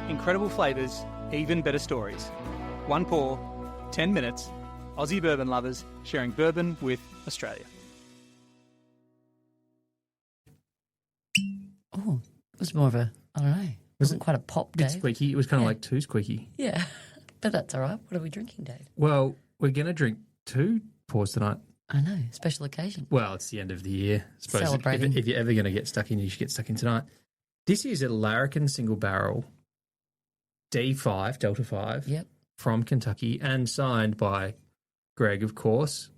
Incredible flavours, even better stories. One pour, 10 minutes. Aussie bourbon lovers sharing bourbon with Australia. Oh, it was more of a, I don't know. It wasn't quite a pop, Dave. It's squeaky. It was kind of like too squeaky. Yeah, but that's all right. What are we drinking, Dave? Well, we're going to drink 2 pours tonight. I know, special occasion. Well, it's the end of the year. I suppose Celebrating. if you're ever going to get stuck in, you should get stuck in tonight. This is a Larrikin single barrel D5, Delta 5, Yep. from Kentucky and signed by Greg, of course,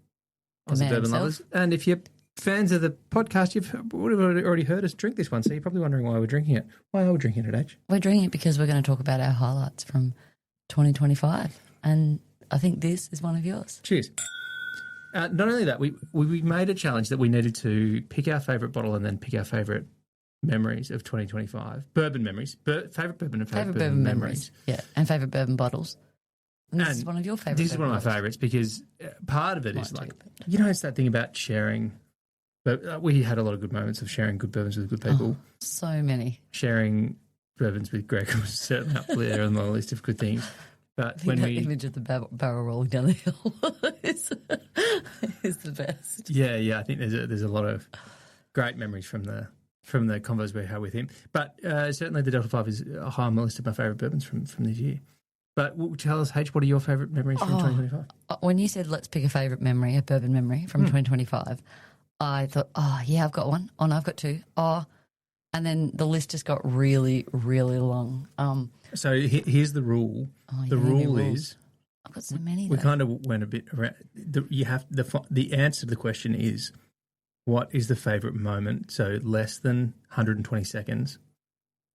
The Aussie man Bourbon himself. Lovers. And if you're fans of the podcast, would have already heard us drink this one, so you're probably wondering why we're drinking it. Why are we drinking it, H? We're drinking it because we're going to talk about our highlights from 2025, and I think this is one of yours. Cheers. Not only that, we made a challenge that we needed to pick our favourite bottle and then pick our favourite memories of 2025. Bourbon memories. Favourite bourbon and favourite bourbon memories. Yeah, and favourite bourbon bottles. And this is one of your favourite. This is one of my bottles. favourites because part of it is Might like, be, you know, it's that thing about sharing. But we had a lot of good moments of sharing good bourbons with good people. Oh, so many. Sharing bourbons with Greg was certainly up there on my list of good things. But when that we, image of the barrel rolling down the hill is the best. yeah, I think there's a lot of great memories from the convos we had with him. But certainly the Delta 5 is high on my list of my favourite bourbons from this year. But tell us, H, what are your favourite memories from 2025? When you said let's pick a favourite memory, a bourbon memory from 2025, I thought, oh, yeah, I've got one. Oh, no, I've got 2. Oh, and then the list just got really, really long. So here's the rule. The rule is I've got so many. we though. kind of went a bit around. The answer to the question is, what is the favourite moment? So less than 120 seconds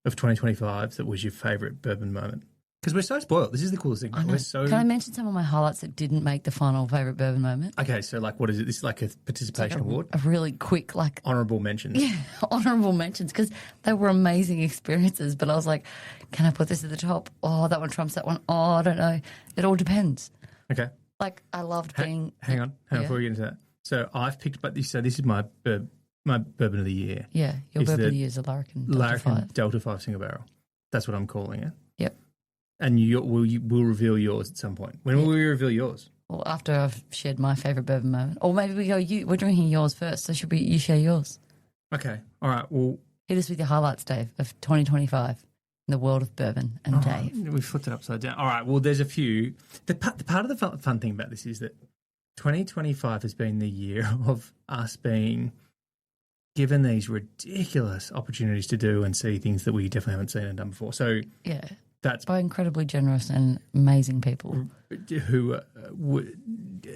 of 2025 that was your favourite bourbon moment. Because we're so spoiled. This is the coolest thing. I know. We're so... Can I mention some of my highlights that didn't make the final favourite bourbon moment? Okay, so like what is it? This is like a participation award? A really quick, like, Honourable mentions. yeah, honourable mentions because they were amazing experiences. But I was like, can I put this at the top? Oh, that one trumps that one. Oh, I don't know. It all depends. Okay. Like, I loved being. Hang on before we get into that. So I've picked, this is my bourbon of the year. Yeah, your Is bourbon the of the year is a Larrikin Delta Larrikin 5. Delta 5 single barrel. That's what I'm calling it. Yep. And we'll reveal yours at some point. When will we reveal yours? Well, after I've shared my favourite bourbon moment, or maybe we go. We're drinking yours first, so should you share yours? Okay. All right. Well, Hit us with your highlights, Dave, of 2025 in the world of bourbon and Dave. we flipped it upside down. All right. Well, there's a few. The part of the fun thing about this is that 2025 has been the year of us being given these ridiculous opportunities to do and see things that we definitely haven't seen and done before. So Yeah, that's by incredibly generous and amazing people. who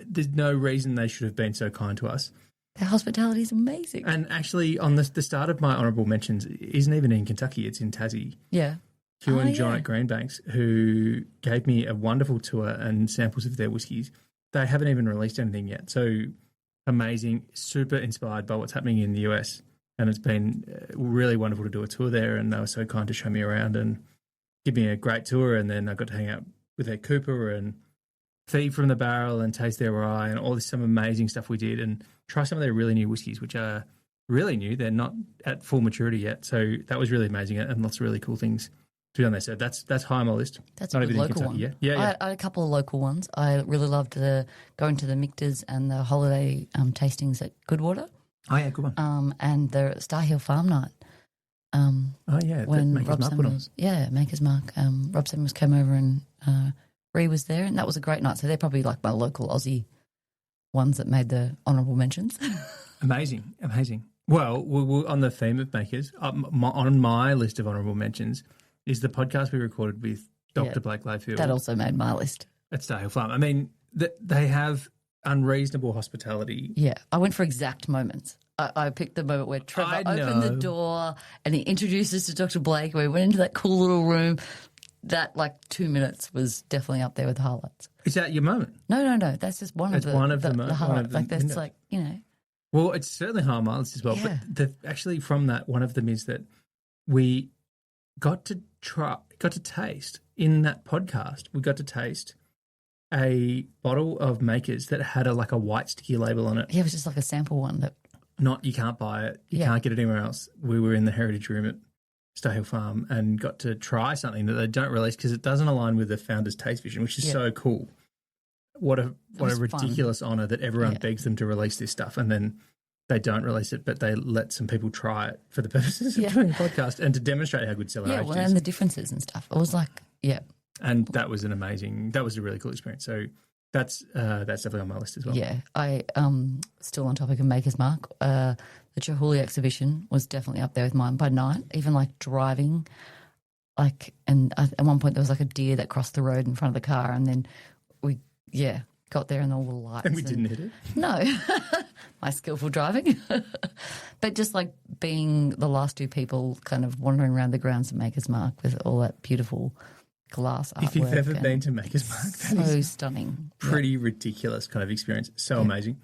there's no reason they should have been so kind to us. Their hospitality is amazing. And actually, on the start of my honourable mentions, isn't even in Kentucky, it's in Tassie. Yeah. Hugh and Oh, John yeah. at Greenbanks, who gave me a wonderful tour and samples of their whiskies. They haven't even released anything yet. So amazing, super inspired by what's happening in the US. And it's been really wonderful to do a tour there. And they were so kind to show me around and give me a great tour. And then I got to hang out with Ed Cooper and feed from the barrel and taste their rye and all this some amazing stuff we did and try some of their really new whiskies, which are really new. They're not at full maturity yet. So that was really amazing and lots of really cool things to be on there. So that's high on my list. That's not a good even in local Kentucky one. yet. Yeah. I had a couple of local ones. I really loved going to the Mictas and the holiday tastings at Goodwater. Oh, yeah, good one. And the Star Hill Farm Night. Oh, yeah. When Maker's Rob Mark put on. Samuels, Maker's Mark. Rob Samuels came over and Ree was there, and that was a great night. So they're probably like my local Aussie ones that made the honourable mentions. Amazing. Well, we're on the theme of makers. On my list of honourable mentions is the podcast we recorded with Dr. Blake Layfield. That also made my list. At Star Hill Farm. I mean, they have unreasonable hospitality. Yeah, I went for exact moments. I picked the moment where Trevor opened the door and he introduced us to Dr. Blake. We went into that cool little room. That, 2 minutes was definitely up there with highlights. Is that your moment? No. That's just one of the highlights. That's Well, it's certainly high on my list as well. Yeah. But actually from that, one of them is that we got to taste in that podcast. We got to taste a bottle of Makers that had a white sticky label on it. Yeah, it was just like a sample one that. You can't buy it. You can't get it anywhere else. We were in the heritage room at Star Hill Farm and got to try something that they don't release because it doesn't align with the founder's taste vision, which is so cool. What a ridiculous honour that everyone begs them to release this stuff and then they don't release it, but they let some people try it for the purposes of doing a podcast and to demonstrate how good Cellar Aged is. And the differences and stuff. It was like, And that was that was a really cool experience. So that's definitely on my list as well. Yeah, I still on topic of Maker's Mark. The Chihuly exhibition was definitely up there with mine by night. Even like driving, and at one point there was like a deer that crossed the road in front of the car, and then we got there and all the lights. And we didn't hit it. No, my skillful driving, but just like being the last two people, kind of wandering around the grounds of Maker's Mark with all that beautiful glass artwork. If you've ever been to Maker's Mark, that so is stunning, pretty ridiculous kind of experience. So amazing.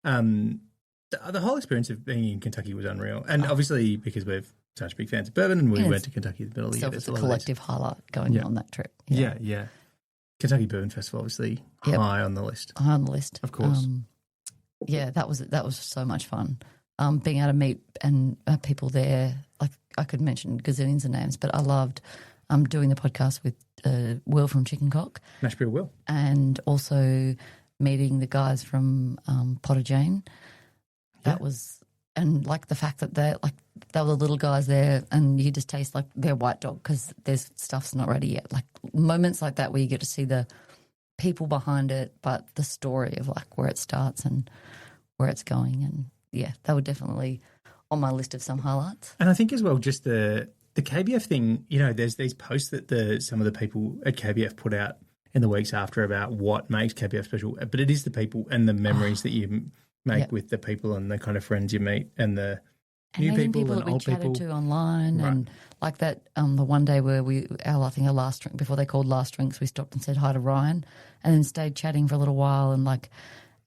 The whole experience of being in Kentucky was unreal, and obviously because we're such big fans of bourbon, and we went to Kentucky in the middle of the year. It's a collective highlight going on that trip. Yeah. Kentucky Bourbon Festival, obviously high on the list. High on the list, of course. That was so much fun. Being able to meet and people there, like I could mention gazillions of names, but I loved doing the podcast with Will from Chicken Cock. Mash Bill Will. And also meeting the guys from Potter Jane. That was, and like the fact that they were the little guys there and you just taste like their white dog because their stuff's not ready yet. Like moments like that where you get to see the people behind it, but the story of like where it starts and where it's going. And that were definitely on my list of some highlights. And I think as well, just the KBF thing, there's these posts that some of the people at KBF put out in the weeks after about what makes KBF special, but it is the people and the memories that you make with the people and the kind of friends you meet and the new people and that we old chatted people to online and like that. The one day where I think our last drink before they called last drinks, we stopped and said hi to Ryan and then stayed chatting for a little while and like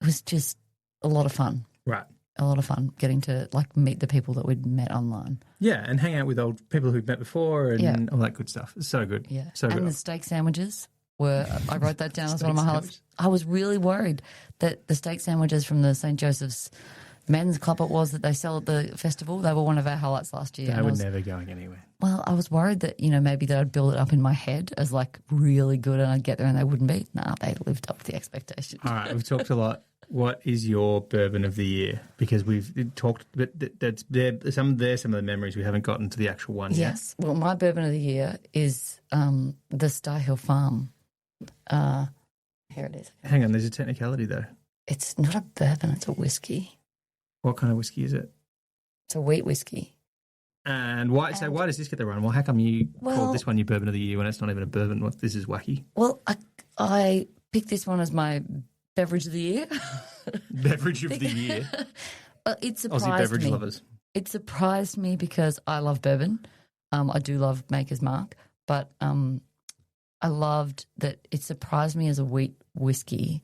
it was just a lot of fun. Right. A lot of fun getting to like meet the people that we'd met online. Yeah, and hang out with old people who'd met before and all that good stuff. It's so good. Yeah. So and good. the steak sandwiches were, I wrote that down as one of my highlights. I was really worried that the steak sandwiches from the St. Joseph's Men's Club it was that they sell at the festival, they were one of our highlights last year. They were never going anywhere. Well, I was worried that, maybe that I'd build it up in my head as like really good and I'd get there and they wouldn't be. Nah, they lived up to the expectations. All right, we've talked a lot. What is your bourbon of the year? Because we've talked, but some of the memories we haven't gotten to the actual one yet. Yes. Well, my bourbon of the year is the Star Hill Farm. Here it is. Hang on, there's a technicality though. It's not a bourbon, it's a whiskey. What kind of whiskey is it? It's a wheat whiskey. And why? So why does this get the run? Well, how come you called this one your bourbon of the year when it's not even a bourbon? This is wacky. Well, I picked this one as my beverage of the year. Beverage of the year. Well, it surprised Aussie beverage me. lovers. It surprised me because I love bourbon. I do love Maker's Mark, but I loved that it surprised me as a wheat whiskey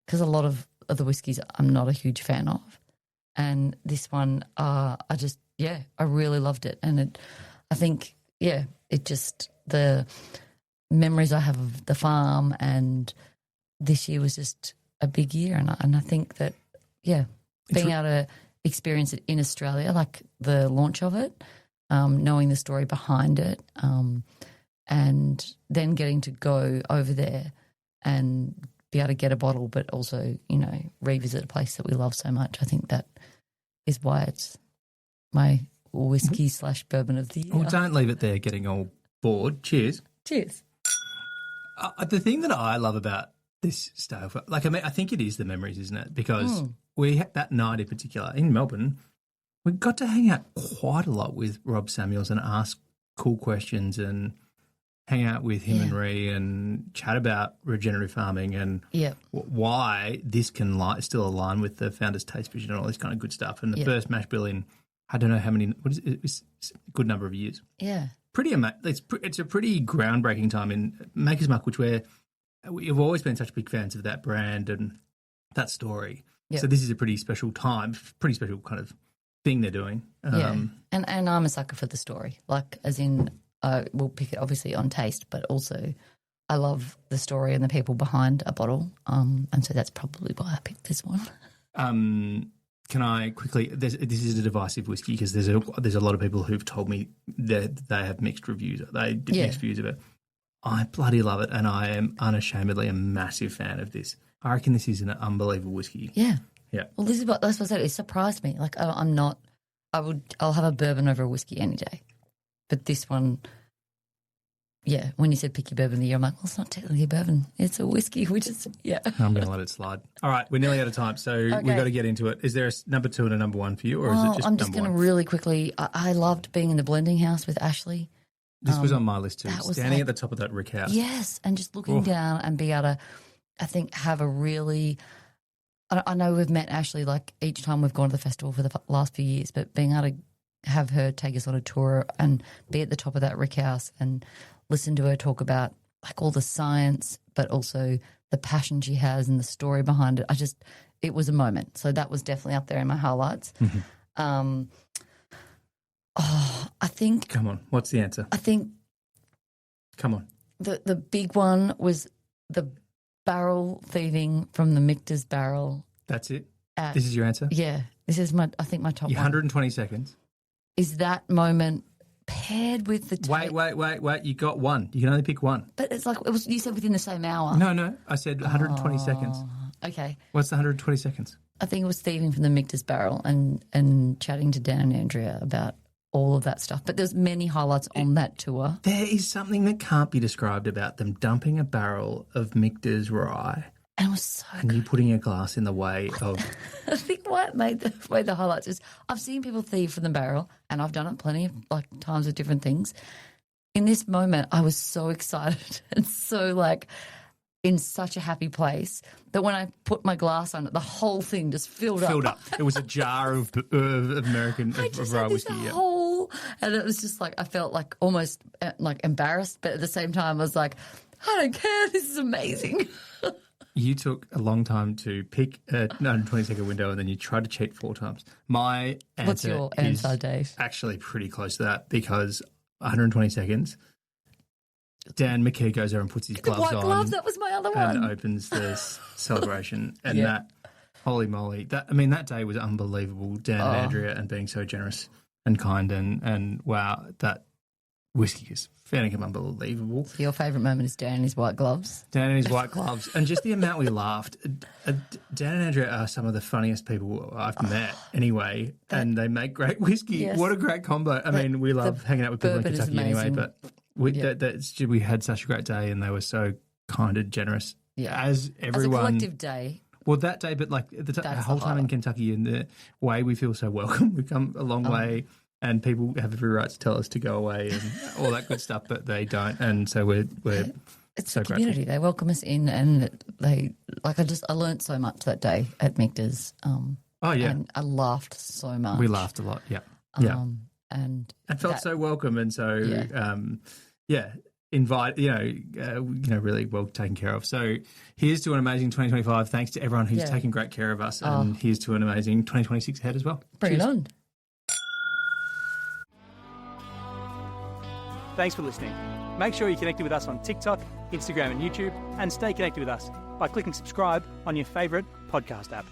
because a lot of the whiskies I'm not a huge fan of. And this one, I really loved it. And I think, it just, the memories I have of the farm and this year was just a big year. And I think that, being able to experience it in Australia, like the launch of it, knowing the story behind it, and then getting to go over there and be able to get a bottle, but also, revisit a place that we love so much. I think that is why it's my whiskey / bourbon of the year. Well, don't leave it there getting all bored. Cheers. Cheers. The thing that I love about this stuff, I think it is the memories, isn't it? Because we had that night in particular in Melbourne, we got to hang out quite a lot with Rob Samuels and ask cool questions and hang out with him and Ree and chat about regenerative farming and why this can still align with the founder's taste vision and all this kind of good stuff. And the first mash bill in, I don't know how many, what is it? It's a good number of years. Yeah. It's a pretty groundbreaking time in Maker's Mark, which we've always been such big fans of that brand and that story. Yep. So this is a pretty special time, pretty special kind of thing they're doing. And I'm a sucker for the story, like as in we'll pick it obviously on taste, but also I love the story and the people behind a bottle. And so that's probably why I picked this one. Can I quickly? This is a divisive whiskey because there's a lot of people who've told me that they have mixed reviews. They did mixed views of it. I bloody love it, and I am unashamedly a massive fan of this. I reckon this is an unbelievable whiskey. Yeah. Yeah. Well, that's what I said. It surprised me. Like, I'm not. I'll have a bourbon over a whiskey any day, but this one. Yeah, when you said pick your bourbon of the year, I'm like, well, it's not technically a bourbon. It's a whiskey, which is, I'm going to let it slide. All right, we're nearly out of time, so we've got to get into it. Is there a number 2 and a number 1 for you, or is it just I'm just going to really quickly, I loved being in the blending house with Ashley. This was on my list too, standing at the top of that rick house. Yes, and just looking down and be able to, I think, have a really, I know we've met Ashley like each time we've gone to the festival for the last few years, but being able to have her take us on a tour and be at the top of that rick house and listen to her talk about like all the science, but also the passion she has and the story behind it. It was a moment. So that was definitely up there in my highlights. Mm-hmm. I think. Come on, what's the answer? I think. Come on. The big one was the barrel thieving from the Michter's barrel. That's it. This is your answer. Yeah, this is my top 120 seconds. Is that moment paired with the Wait. You got one. You can only pick one. But it's like you said within the same hour. No. I said 120 seconds. Okay. What's the 120 seconds? I think it was thieving from the Michter's barrel and chatting to Dan and Andrea about all of that stuff. But there's many highlights on that tour. There is something that can't be described about them dumping a barrel of Michter's rye. And it was so And you putting a glass in the way of... I think what made the highlights is I've seen people thieve from the barrel, and I've done it plenty of times with different things. In this moment, I was so excited and so in such a happy place that when I put my glass on it, the whole thing just filled up. It was a jar of American rye whiskey. And it was just I felt almost embarrassed, but at the same time I was like, I don't care, this is amazing. You took a long time to pick a 120-second window, and then you tried to cheat 4 times. My answer What's your answer, Dave? Actually pretty close to that, because 120 seconds, Dan McKee goes there and puts his gloves on. Gloves, that was my other one. And opens the celebration. And that, holy moly, that day was unbelievable. Dan and Andrea and being so generous and kind and wow, that whiskey is fairly unbelievable. Your favourite moment is Dan and his white gloves. Dan and his white gloves. And just the amount we laughed. Dan and Andrea are some of the funniest people I've met anyway, and they make great whiskey. Yes. What a great combo. I mean, we love hanging out with people in Kentucky anyway, but we had such a great day, and they were so kind and generous. Yeah. As everyone. As a collective day. Well, that day, but the whole time in Kentucky, and the way we feel so welcome. We've come a long way. And people have every right to tell us to go away and all that good stuff, but they don't. And so we're it's so a community. grateful. They welcome us in, and they I learned so much that day at Michter's. And I laughed so much. We laughed a lot. Yeah, and I felt so welcome, and so invite. Really well taken care of. So here's to an amazing 2025. Thanks to everyone who's taken great care of us, and here's to an amazing 2026 ahead as well. Bring it on. Thanks for listening. Make sure you're connected with us on TikTok, Instagram and YouTube, and stay connected with us by clicking subscribe on your favourite podcast app.